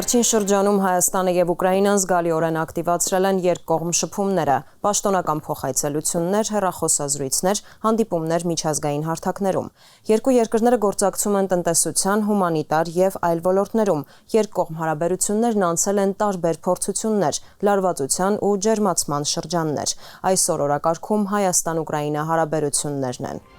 Վերջին շրջանում Հայաստանը եւ Ուկրաինան զգալիորեն ակտիվացրել են երկկողմ շփումները, պաշտոնական փոխայցելություններ, հեռախոսազրույցներ, հանդիպումներ միջազգային հարթակներում։ Երկու երկրները գործակցում են տնտեսության, հումանիտար եւ այլ ոլորտներում։ Երկկողմ հարաբերություններն անցել են տարբեր փորձություններ, լարվածության ու ջերմացման շրջաններ։ Այսօր օրակարգում Հայաստան-Ուկրաինա հարաբերություններն են։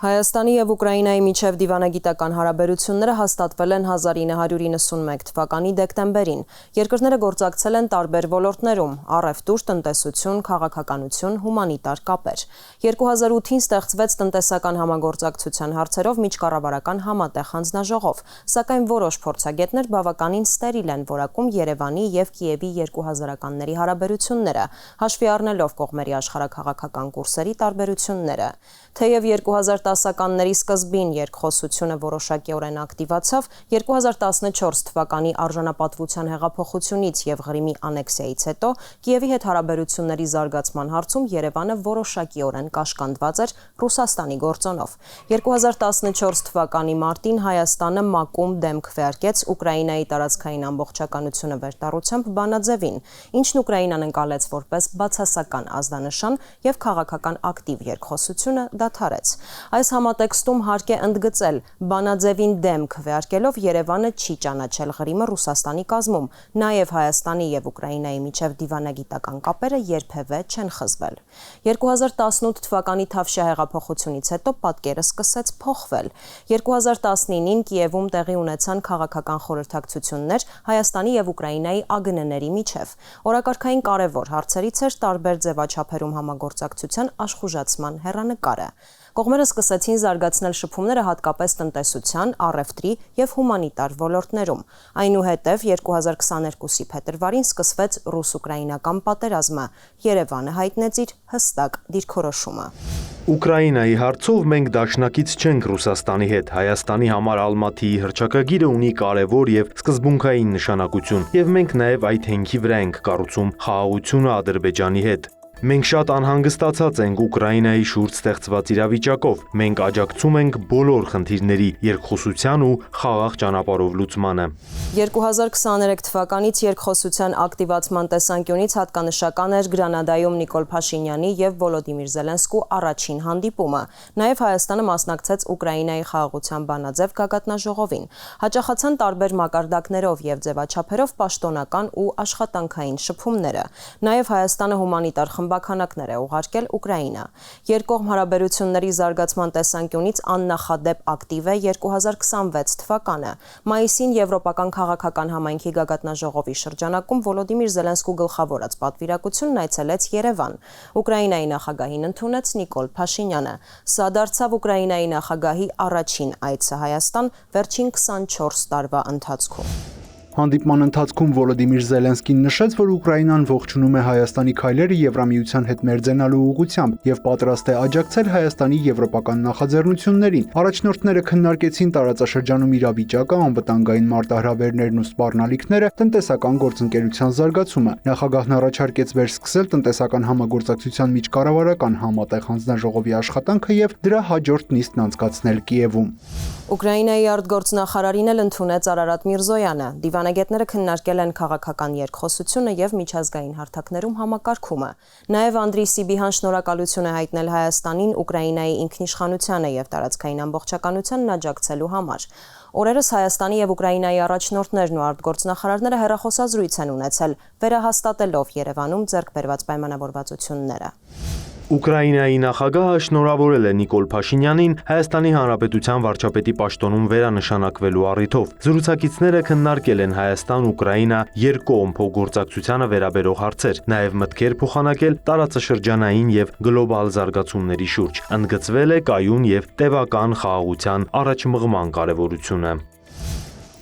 Հայաստանի եւ Ուկրաինայի միջև դիվանագիտական հարաբերությունները հաստատվել են 1991 թվականի դեկտեմբերին։ Երկրները գործակցել են տարբեր ոլորտներում՝ առևտուր, տնտեսություն, քաղաքականություն, հումանիտար կապեր։ 2008-ին ստեղծվեց տնտեսական համագործակցության հարցերով միջկառավարական համատեղ հանձնաժողով, սակայն որոշ փորձագետներ բավականին ստերիլ են որակում Երևանի եւ Կիևի 2000-ականների հարաբերությունները, հաշվի առնելով կողմերի աշխարհաքաղաքական կուրսերի տարբերությունները։ Թեև 2010-ականների սկզբին երկխոսությունը որոշակիորեն ակտիվացավ, 2014 թվականի արժանապատվության հեղափոխությունից եւ Ղրիմի անեքսիայից հետո Կիևի հետ հարաբերությունների զարգացման հարցում Երևանը որոշակիորեն կաշկանդված էր Ռուսաստանի գործոնով։ 2014 թվականի մարտին Հայաստանը ՄԱԿ-ում դեմ քվեարկեց Ուկրաինայի տարածքային ամբողջականությունը վերտառությամբ բանաձևին, ինչն Ուկրաինան ընկալեց որպես բացասական ազդանշան եւ քաղաքական ակտիվ երկխոսությունը դադարեց։ Այս համատեքստում հարկ է ընդգծել, բանաձևին դեմ քվեարկելով Երևանը չի ճանաչել Ղրիմը Ռուսաստանի կազմում, նաև Հայաստանի եւ Ուկրաինայի միջև դիվանագիտական կապերը երբևէ չեն խզվել։ 2018 թվականի Թավշյա հեղափոխությունից հետո պատկերը սկսեց փոխվել։ 2019-ին Կիևում տեղի ունեցան քաղաքական խորհրդակցություններ Հայաստանի եւ Ուկրաինայի ԱԳՆ-ների միջև։ Օրակարգային կարևոր հարցերից էր տարբեր ձևաչափերում համագործակցության աշխուժացման հեռանկարը։ Կողմերը սկսեցին զարգացնել շփումները հատկապես տնտեսության, առևտրի եւ հումանիտար ոլորտներում։ Այնուհետև 2022-ի փետրվարին սկսվեց ռուս-ուկրաինական պատերազմը։ Երևանը հայտնեց իր հստակ դիրքորոշումը։ Ուկրաինայի հարցով մենք դաշնակից չենք Ռուսաստանի հետ։ Հայաստանի համար Ալմաթիի հռչակագիրը ունի կարևոր եւ սկզբունքային նշանակություն, եւ մենք նաեւ այդ հենքի վրա ենք կառուցում խաղաղությունը Ադրբեջանի հետ։ Մենք շատ անհանգստացած ենք Ուկրաինայի շուրջ ստեղծված իրավիճակով։ Մենք աջակցում ենք բոլոր խնդիրների երկխոսության ու խաղաղ ճանապարհով լուծմանը։ 2023 թվականից երկխոսության ակտիվացման տեսանկյունից հատկանշական էր Գրանադայում Նիկոլ Փաշինյանի եւ Վոլոդիմիր Զելենսկու առաջին հանդիպումը։ Նաեւ Հայաստանը մասնակցեց Ուկրաինայի խաղաղության բանաձև գագաթնաժողովին։ Հաճախացան տարբեր մակարդակներով եւ ձևաչափերով պաշտոնական ու աշխատանքային շփումները։ Նաեւ Հայաստանը հումանիտար խմբականակներ է ուղարկել Ուկրաինա։ Երկկողմ հարաբերությունների զարգացման տեսանկյունից աննախադեպ ակտիվ է 2026 թվականը։ Մայիսին Եվրոպական քաղաքական համայնքի գագաթնաժողովի շրջանակում Վոլոդիմիր Զելենսկու գլխավորած պատվիրակությունն այցելեց Երևան։ Ուկրաինայի նախագահին ընդունեց Նիկոլ Փաշինյանը։ Սա դարձավ Ուկրաինայի նախագահի առաջին այցը Հայաստան վերջին 24 տարվա ընթացքում։ Հանդիպման ընթացքում Վոլոդիմիր Զելենսկին նշեց, որ Ուկրաինան ողջունում է Հայաստանի քայլերը Եվրամիության հետ մերձենալու ուղղությամբ եւ պատրաստ է աջակցել Հայաստանի եվրոպական նախաձեռնություններին։ Առաջնորդները քննարկեցին տարածաշրջանում իրավիճակը, անվտանգային մարտահրավերներն ու սպառնալիքները, տնտեսական գործընկերության զարգացումը։ Նախագահն առաջարկեց վերսկսել տնտեսական համագործակցության միջկառավարական համատեղ հանձնաժողովի աշխատանքը եւ դրա հաջորդ նիստն անցկացնել Կիևում։ Ուկրաինայի արտգործնախարարին էլ ընդունեց Արարատ Միրզոյանը։ Դիվանագետները քննարկել են քաղաքական երկխոսությունը եւ միջազգային հարթակներում համակարգումը։ Նաեւ Անդրի Սիբիհան շնորհակալություն է հայտնել Հայաստանին Ուկրաինայի ինքնիշխանությանը եւ տարածքային ամբողջականությանն աջակցելու համար։ Օրերս Հայաստանի եւ Ուկրաինայի առաջնորդներն ու արտգործնախարարները հեռախոսազրույց են ունեցել, վերահաստատելով Երևանում ձեռք բերված պայմանավորվածությունները։ Ուկրաինայի նախագահը շնորհավորել է Նիկոլ Փաշինյանին Հայաստանի Հանրապետության վարչապետի պաշտոնում վերանշանակվելու առիթով։ Զրուցակիցները քննարկել են Հայաստան-Ուկրաինա երկկողմ փոխգործակցությանը վերաբերող հարցեր, նաև մտքեր փոխանակել տարածաշրջանային եւ գլոբալ զարգացումների շուրջ։ Ընդգծվել է կայուն եւ տևական խաղաղության առաջմղման կարեւորությունը։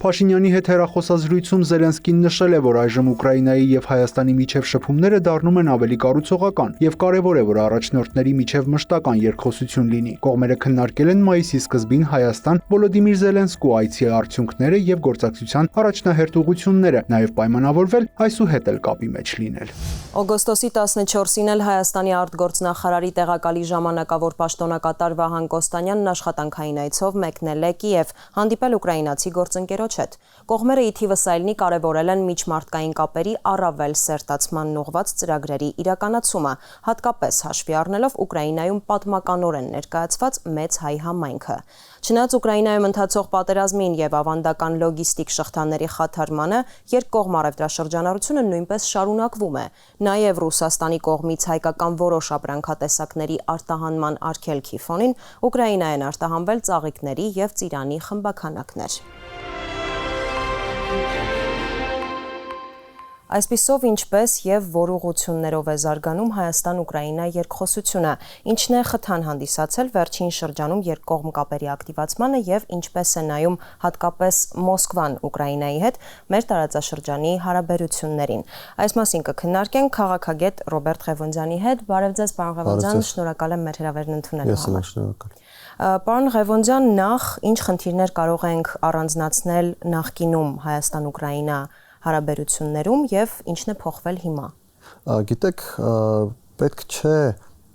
Փաշինյանի հետ հեռախոսազրույցում Զելենսկին նշել է, որ այժմ Ուկրաինայի եւ Հայաստանի միջև շփումները դառնում են ավելի կառուցողական եւ կարեւոր է, որ առաջնորդների միջև մշտական երկխոսություն լինի։ Կողմերը քննարկել են մայիսի սկզբին Հայաստան Վոլոդիմիր Զելենսկու այցի արդյունքները եւ գործակցության առաջնահերթ ուղղությունները, նաեւ պայմանավորվել այսուհետ էլ կապի մեջ լինել։ Օգոստոսի 14-ին էլ Հայաստանի արտգործնախարարի տեղակալի ժամանակավոր պաշտոնակատար Վահան Կոստանյանն աշխատանքային այցով մեկնել է Կիև, հանդիպել ուկրաինացի գործընկերոջ հետ։ Կողմերը ի թիվս այլնի կարևորել են միջմարտկային կապերի առավել սերտացման ուղղված ծրագրերի իրականացումը, հատկապես հաշվի առնելով Ուկրաինայում պատմականորեն ներկայացված մեծ հայ համայնքը։ Չնայած Ուկրաինայում ընթացող պատերազմին եւ ավանդական լոգիստիկ շղթաների խաթարմանը, երկկողմ առևտրաշրջանառությունը նույնպես շարունակվում է։ Նաեւ Ռուսաստանի կողմից հայկական որոշ ապրանքատեսակների արտահանման արգելքի ֆոնին Ուկրաինա են արտահանվել ծաղիկների եւ ծիրանի խմբաքանակներ։ Այսպիսով ինչպես եւ որ ուղղություններով է զարգանում Հայաստան-Ուկրաինա երկխոսությունը, ինչն է խթան հանդիսացել վերջին շրջանում երկկողմ կապերի ակտիվացմանը եւ ինչպես է նայում հատկապես Մոսկվան Ուկրաինայի հետ մեր տարածաշրջանի հարաբերություններին։ Այս մասին կքննարկենք քաղաքագետ Ռոբերտ Ղևոնդյանի հետ։ Բարև ձեզ, պարոն Ղևոնդյան, շնորհակալ եմ մեր հրավերն ընդունելու համար։ Ես շնորհակալ։ Պարոն Ղևոնդյան, նախ ինչ խնդիրներ կարող ենք առանձնացնել նախկինում Հայաստան-Ուկրաինա հարաբերություններում եւ ինչն է փոխվել հիմա։ Գիտեք, պետք չէ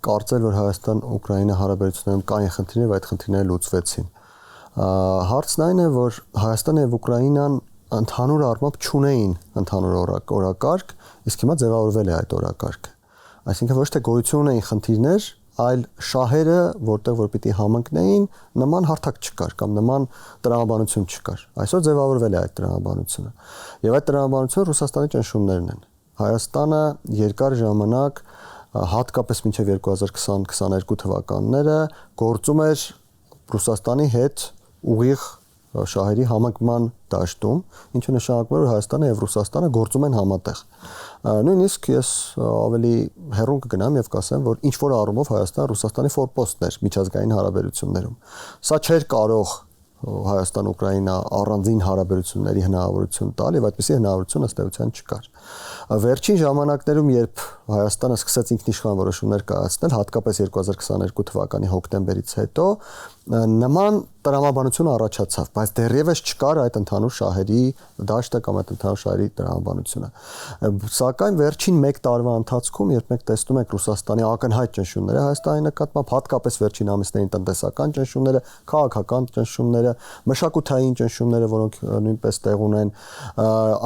կարծել, որ Հայաստան-Ուկրաինա հարաբերություններում կային խնդիրներ, բայց այդ խնդիրները լուծվեցին։ Հարցն այն է, որ Հայաստանը եւ Ուկրաինան ընդհանուր առմամբ չունեին ընդհանուր օրակարգ, իսկ հիմա ձևավորվել է այդ օրակարգը։ Այսինքն ոչ թե գոյություն ունեին խնդիրներ, այլ շահերը, որտեղ որ պիտի համընկնեին, նման հարթակ չկար կամ նման տրամաբանություն չկար։ Այսօր ձևավորվել է այդ տրամաբանությունը։ Եվ այդ տրամաբանությունը Ռուսաստանի ճնշումներն են։ Հայաստանը երկար ժամանակ, հատկապես մինչև 2020-22 թվականները, գործում էր Ռուսաստանի հետ ուղիղ շահերի համընկման դաշտում, ինչը նշանակում է, որ Հայաստանը եւ Ռուսաստանը գործում են համատեղ։ Նույնիսկ ես ավելի հեռուն կգնամ եւ կասեմ, որ ինչ որ առումով Հայաստանը Ռուսաստանի ֆորպոստն էր միջազգային հարաբերություններում։ Սա չէր կարող Հայաստան-Ուկրաինա առանձին հարաբերությունների հնարավորություն տալ եւ այդպիսի հնարավորություն ըստ էության չկար։ Վերջին ժամանակներում, երբ Հայաստանը սկսեց ինքնիշխան որոշումներ կայացնել, հատկապես 2022 թվականի հոկտեմբերից հետո, նման տրամաբանություն առաջացավ, բայց դեռևս չկար այդ ընդհանուր շահերի դաշտը կամ այդ ընդհանուր շահերի տրամաբանությունը։ Սակայն վերջին 1 տարվա ընթացքում, երբ մենք տեսնում ենք Ռուսաստանի ակնհայտ ճնշումները Հայաստանի նկատմամբ, հատկապես վերջին ամիսներին տնտեսական ճնշումները, քաղաքական ճնշումները, մշակութային ճնշումները, որոնք նույնպես տեղ ունեն,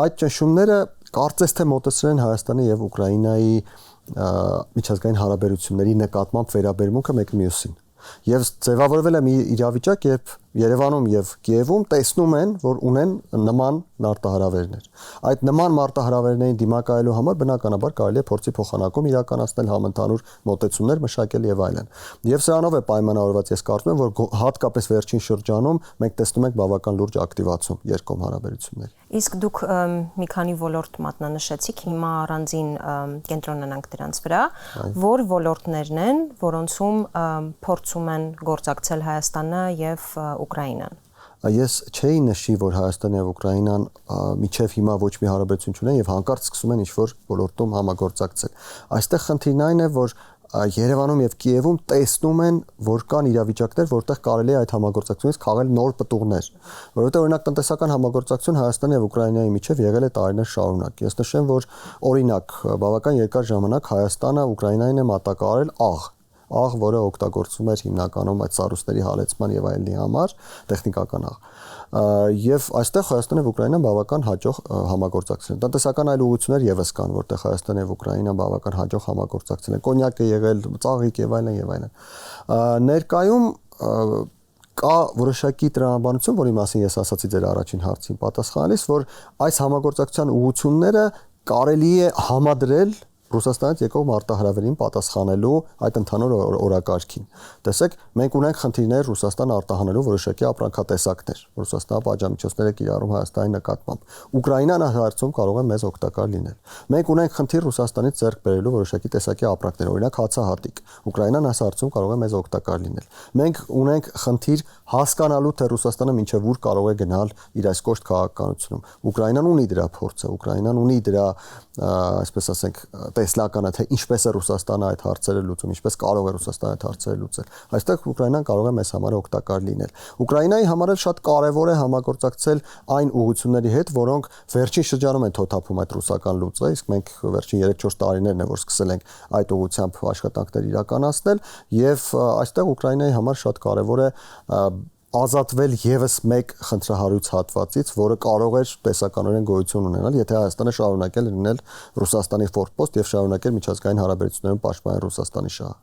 այդ ճնշումները կարծես թե մոտեցրել են Հայաստանի եւ Ուկրաինայի միջազգային հարաբերությունների նկատմամբ վերաբերմունքը մեկը մյուսին։ Եվ ձևավորվել է մի իրավիճակ, երբ Երևանում եւ Կիևում տեսնում են, որ ունեն նման մարտահրավերներ։ Այդ նման մարտահրավերներին դիմակայելու համար բնականաբար կարելի է փորձի փոխանակում իրականացնել համընդհանուր մոտեցումներ մշակել եւ այլն։ Եւ սրանով է պայմանավորված, ես կարծում եմ, որ հատկապես վերջին շրջանում մենք տեսնում ենք բավական լուրջ ակտիվացում երկկողմ հարաբերությունների։ Իսկ դուք մի քանի ոլորտ մատնանշեցիք, հիմա առանձին կենտրոնանանք դրանց վրա, որ ոլորտներն են, որոնցում փորձում են գործակցել Հայաստանը եւ Ուկրաինան։ Ես չէի նշի, որ Հայաստանը եւ Ուկրաինան միջև հիմա ոչ մի հարաբերություն չունեն եւ հանկարծ սկսում են ինչ-որ ոլորտում համագործակցել։ Այստեղ խնդիրն այն է, որ Երևանում եւ Կիևում տեսնում են, որ կան իրավիճակներ, որտեղ կարելի է այդ համագործակցությունից քաղել նոր պտուղներ, որովհետեւ օրինակ տնտեսական համագործակցություն Հայաստանի եւ Ուկրաինայի միջև եղել է տարիներ շարունակ։ Ես նշեմ, որ օրինակ բավական երկար ժամանակ Հայաստանը Ուկրաինային է մատակարարել աղ, որը օգտագործվում էր հիմնականում այդ սառույցների հալեցման եւ այլնի համար, տեխնիկական աղ։ Եվ այստեղ Հայաստանը եւ Ուկրաինան բավական հաջող համագործակցել են։ Տնտեսական այլ ուղղություններ եւս կան, որտեղ Հայաստանը եւ Ուկրաինան բավական հաջող համագործակցել են։ Կոնյակ է եղել, ծաղիկ եւ այլն եւ այլն։ Ներկայում կա որոշակի տրամաբանություն, որի մասին ես ասացի ձեր առաջին հարցին պատասխանելիս, որ այս համագործակցության ուղղությունները կարելի է համադրել Ռուսաստանից եկող մարտահրավերին պատասխանելու այդ ընդհանուր օրակարգին։ Տեսեք, մենք ունենք խնդիրներ Ռուսաստան արտահանելու որոշակի ապրանքատեսակներ։ Ռուսաստանը պատժամիջոցներ է կիրառում Հայաստանի նկատմամբ։ Ուկրաինան հարցում կարող է մեզ օգտակար լինել։ Մենք ունենք խնդիր Ռուսաստանից ձեռք բերելու որոշակի տեսակի ապրանքներ, օրինակ հացահատիկ։ Ուկրաինան այս հարցում կարող է մեզ օգտակար լինել։ Մենք ունենք խնդիր հասկանալու, թե Ռուսաստանը մինչև ուր կարող է գնալ իր այս կոշտ քաղաքականությունում։ Ուկրաինան ունի դրա փորձը, Ուկրաինան ունի դրա, այսպես ասենք, տեսլականը, թե ինչպես է Ռուսաստանը այդ հարցերը լուծում, ինչպես կարող է Ռուսաստանը այդ հարցերը լուծել։ Այստեղ Ուկրաինան կարող է մեզ համար օգտակար լինել։ Ուկրաինայի համար էլ շատ կարևոր է համագործակցել այն ուղղությունների հետ, որոնք վերջին շրջանում են թոթափում այդ ռուսական լուծը, իսկ մենք վերջին 3-4 տարիներն է, որ սկսել ենք այդ ուղղությամբ աշխատանքներ իրականացնել, եւ այստեղ Ուկրաինայի համար շատ կարևոր է ազատվել եւս մեկ խնդրահարույց հատվածից, որը կարող էր տեսականորեն գոյություն ունենալ, եթե Հայաստանը շարունակել լինել Ռուսաստանի ֆորպոստ եւ շարունակել միջազգային հարաբերություններում պաշտպանել Ռուսաստանի շահը։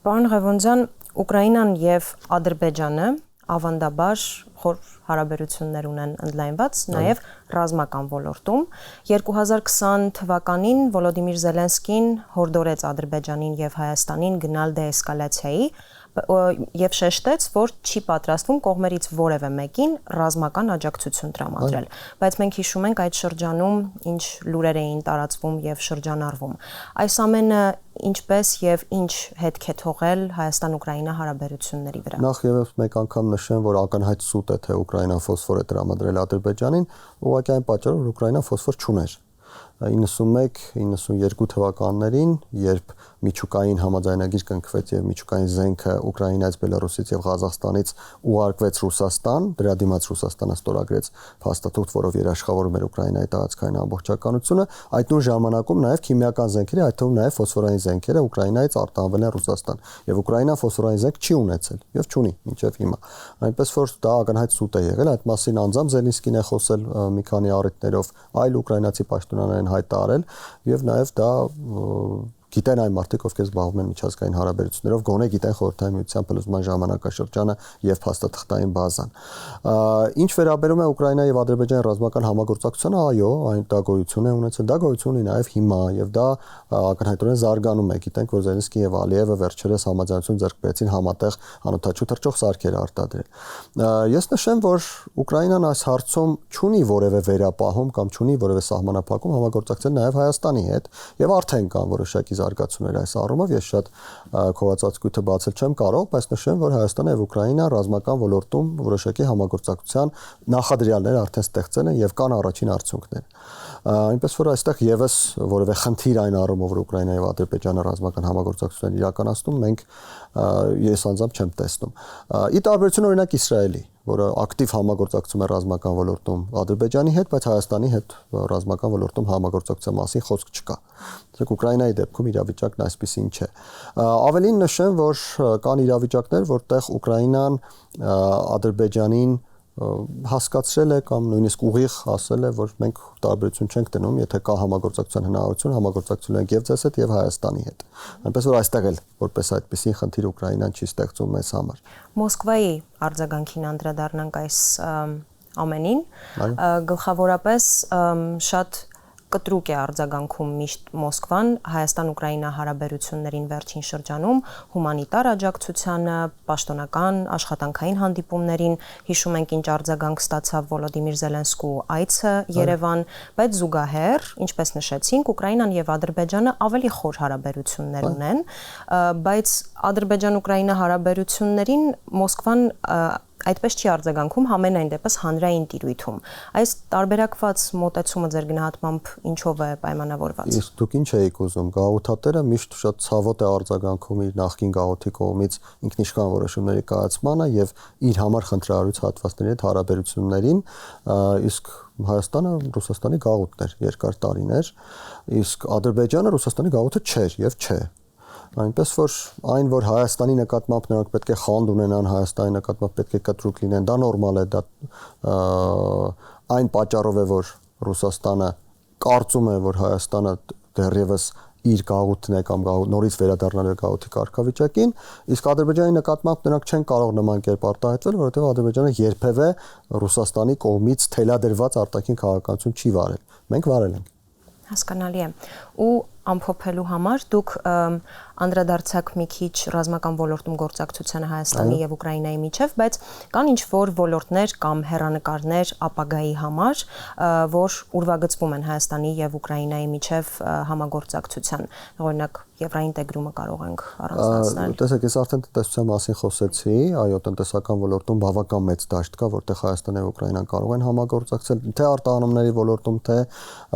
Պարոն Ղևոնդյան, Ուկրաինան եւ Ադրբեջանը ավանդաբար խոր հարաբերություններ ունեն ընդլայնված նաեւ ռազմական ոլորտում 2020 թվականին Վոլոդիմիր Զելենսկին հորդորեց Ադրբեջանին եւ Հայաստանին գնալ դեէսկալացիայի եւ շեշտեց, որ չի պատրաստվում կողմերից որևէ մեկին ռազմական աջակցություն տրամադրել, բայց մենք հիշում ենք այդ շրջանում ինչ լուրեր էին տարածվում եւ շրջանառվում։ Այս ամենը ինչպես եւ ինչ հետք է թողել Հայաստան-Ուկրաինա հարաբերությունների վրա։ Նախ եւս մեկ անգամ նշեմ, որ ակնհայտ սուտ է, թե Ուկրաինան ֆոսֆոր է տրամադրել Ադրբեջանին, ուղղակի այն պատճառով, որ Ուկրաինան ֆոսֆոր չուներ։ 91-92 թվականներին, երբ միջուկային համաձայնագիր կնքվեց եւ միջուկային զենքը Ուկրաինայից, Բելարուսից եւ Ղազախստանից ուղարկվեց Ռուսաստան, դրա դիմաց Ռուսաստանը ստորագրեց փաստաթուղթ, որով երաշխավորում էր Ուկրաինայի տարածքային ամբողջականությունը, այդ նույն ժամանակում նաեւ քիմիական զենքերը, այդ թվում նաեւ ֆոսֆորային զենքերը Ուկրաինայից արտահանվել են Ռուսաստան եւ Ուկրաինան ֆոսֆորային զենք չի ունեցել եւ չունի մինչեւ հիմա։ Այնպես որ դա ակնհայտ սուտ է եղել, այդ մասին անձամբ Զելենսկին է խոսել մի քանի առիթներով, այլ ուկրաինացի պաշտոնյաներն հայտարարել եւ նաեւ դա գիտեն այն մարդիկ, ովքեր զբաղվում են միջազգային հարաբերություններով, գոնե գիտեն Խորհրդային Միության փլուզման ժամանակաշրջանը եւ փաստաթղթային բազան։ Ինչ վերաբերում է Ուկրաինայի եւ Ադրբեջանի ռազմական համագործակցությանը, այո, այն դա գոյություն է ունեցել, դա գոյություն ունի նաեւ հիմա եւ դա ակնհայտորեն զարգանում է։ Գիտենք, որ Զելենսկին եւ Ալիևը վերջերս համաձայնություն ձեռք բերեցին համատեղ անօդաչու թռչող սարքեր արտադրել։ Ես նշեմ, որ Ուկրաինան այս հարցում չունի որևէ վերապահում կամ չունի որևէ սահմանափակում համագործակցել նաեւ Հայաստանի հետ եւ արդեն կան որոշակի զարգացումներ այս առումով, ես շատ քողածածկույթը բացել չեմ կարող, բայց նշեմ, որ Հայաստանը եւ Ուկրաինան ռազմական ոլորտում որոշակի համագործակցության նախադրյալներ արդեն ստեղծել են եւ կան առաջին արդյունքներ։ Այնպես որ այստեղ եւս որևէ խնդիր այն առումով, որ Ուկրաինա եւ Ադրբեջանը ռազմական համագործակցություն իրականացնում, մենք ես անձամբ չեմ տեսնում։ Ի տարբերություն օրինակ Իսրայելի, որը ակտիվ համագործակցում է ռազմական ոլորտում Ադրբեջանի հետ, բայց Հայաստանի հետ ռազմական ոլորտում համագործակցության մասին խոսք չկա։ Դրանք Ուկրաինայի դեպքում իրավիճակն այսպեսին չէ։ Ավելին նշեմ, որ կան իրավիճակներ, որտեղ Ուկրաինան Ադրբեջանին հասկացրել է կամ նույնիսկ ուղիղ ասել է, որ մենք տարբերություն չենք դնում, եթե կա համագործակցության հնարավորություն, համագործակցություն ենք եւ ձեզ հետ եւ Հայաստանի հետ։ Այնպես որ այստեղ էլ որպես այդպեսին խնդիր Ուկրաինան չի ստեղծում մեզ համար։ Մոսկվայի արձագանքին անդրադառնանք այս ամենին, գլխավորապես շատ կտրուկ է արձագանքում միշտ Մոսկվան Հայաստան-Ուկրաինա հարաբերություններին վերջին շրջանում, հումանիտար աջակցությանը, պաշտոնական աշխատանքային հանդիպումներին, հիշում ենք ինչ արձագանք ստացավ Վոլոդիմիր Զելենսկու այցը Երևան, բայց զուգահեռ, ինչպես նշեցինք, Ուկրաինան եւ Ադրբեջանը ավելի խոր հարաբերություններ ունեն, բայց Ադրբեջան-Ուկրաինա հարաբերություններին Մոսկվան այդպես չի արձագանքում համենայն դեպս հանրային տիրույթում։ Այս տարբերակված մոտեցումը ձեր գնահատմամբ ինչով է պայմանավորված։ Իսկ դուք ինչ եք ուզում, գաղութատերը միշտ շատ ցավոտ է արձագանքում իր նախկին գաղութի կողմից ինքնիշխան որոշումների կայացմանը եւ իր համար խնդրահարույց հատվածների հետ հարաբերություններին, իսկ Հայաստանը Ռուսաստանի գաղութն էր երկար տարիներ, իսկ Ադրբեջանը Ռուսաստանի գաղութը չէր եւ չէ։ Այնպես որ այն, որ Հայաստանի նկատմամբ նրանք պետք է խանդ ունենան, Հայաստանի նկատմամբ պետք է կտրուկ լինեն, դա նորմալ է, դա այն պատճառով է, որ Ռուսաստանը կարծում է, որ Հայաստանը դեռևս իր գաղութն է կամ նորից վերադառնալու է գաղութի կարգավիճակին, իսկ Ադրբեջանի նկատմամբ նրանք չեն կարող նման կերպ արտահայտվել, որովհետև Ադրբեջանը երբևէ Ռուսաստանի կողմից թելադրված արտաքին քաղաքականություն չի վարել։ Մենք վարել ենք։ Հասկանալի է։ Ու ամփոփելու համար դուք անդրադարձակ մի քիչ ռազմական ոլորտում գործակցությանը Հայաստանի եւ Ուկրաինայի միջև, բայց կան ինչ-որ ոլորտներ կամ հեռանկարներ ապագայի համար, որ ուրվագծվում են Հայաստանի եւ Ուկրաինայի միջև համագործակցության, օրինակ եվրոինտեգրումը կարող ենք առանձնացնել։ Տեսեք, ես արդեն տնտեսության մասին խոսեցի, այո, տնտեսական ոլորտում բավական մեծ դաշտ կա, որտեղ Հայաստանն եւ Ուկրաինան կարող են համագործակցել, թե արտահանումների ոլորտում, թե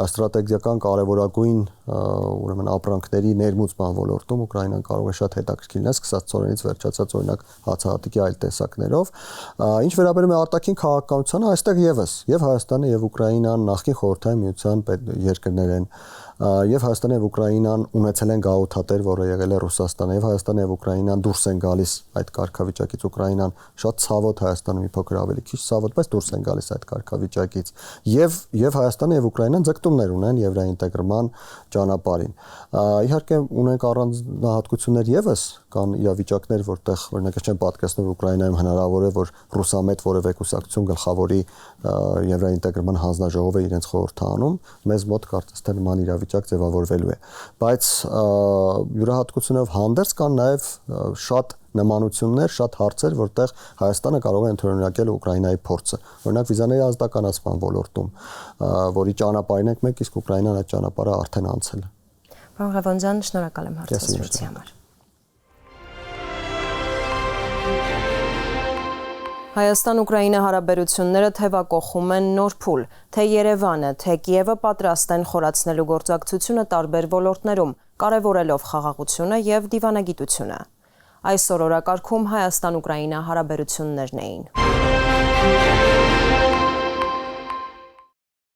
ստրատեգիական կարևորագույն ուրեմն ապրանքների ներմուծման ոլորտում Ուկրաինան կարող է շատ հետաքրքիր լինել, սկսած ծորենից վերջացած օրինակ հացահատիկի այլ տեսակներով։ Ինչ վերաբերում է արտաքին քաղաքականությանը, այստեղ եւս եւ Հայաստանը եւ Ուկրաինան նախկին խորհրդային միության երկրներ են, եւ Հայաստանը եւ Ուկրաինան ունեցել են գաղութատեր, որը եղել է Ռուսաստանը, եւ Հայաստանը եւ Ուկրաինան դուրս են գալիս այդ կարգավիճակից, Ուկրաինան շատ ցավոտ, Հայաստանը մի փոքր ավելի քիչ ցավոտ, բայց դուրս են գալիս այդ կարգավիճակից, եւ Հայաստանը եւ Ուկրաինան ձգտումներ ունեն եվրոինտեգրման ճանապարհին։ Իհարկե ունենք առանձնահատկություններ եւս, կան իրավիճակներ, որտեղ օրինակ չեն պատկերացնում Ուկրաինայում հնարավոր է, որ ռուսամետ որևէ կուսակցություն գլխավորի եվրոինտեգրման հանձնաժողովը իրենց խորհրդանում, մեզ մոտ կարծես թե նման իրավիճակ ձևավորվելու է, բայց յուրահատկությունով հանդերձ կան նաև շատ նմանություններ, շատ հարցեր, որտեղ Հայաստանը կարող է ընդօրինակել Ուկրաինայի փորձը։ Օրինակ վիզաների ազատականացման ոլորտում, որի ճանապարհին ենք մենք, իսկ Ուկրաինան այդ ճանապարհը արդեն անցել է։ Պարոն Ղևոնդյան, շնորհակալ եմ հարցազրույցի համար։ Հայաստան-Ուկրաինա հարաբերությունները թևակողում են նոր փուլ, թե Երևանը, թե Կիևը պատրաստ են խորացնելու գործակցությունը տարբեր ոլորտներում, կարևորելով խաղաղությունը եւ դիվանագիտությունը։ Այսօր օրակարգում Հայաստան-Ուկրաինա հարաբերություններն էին։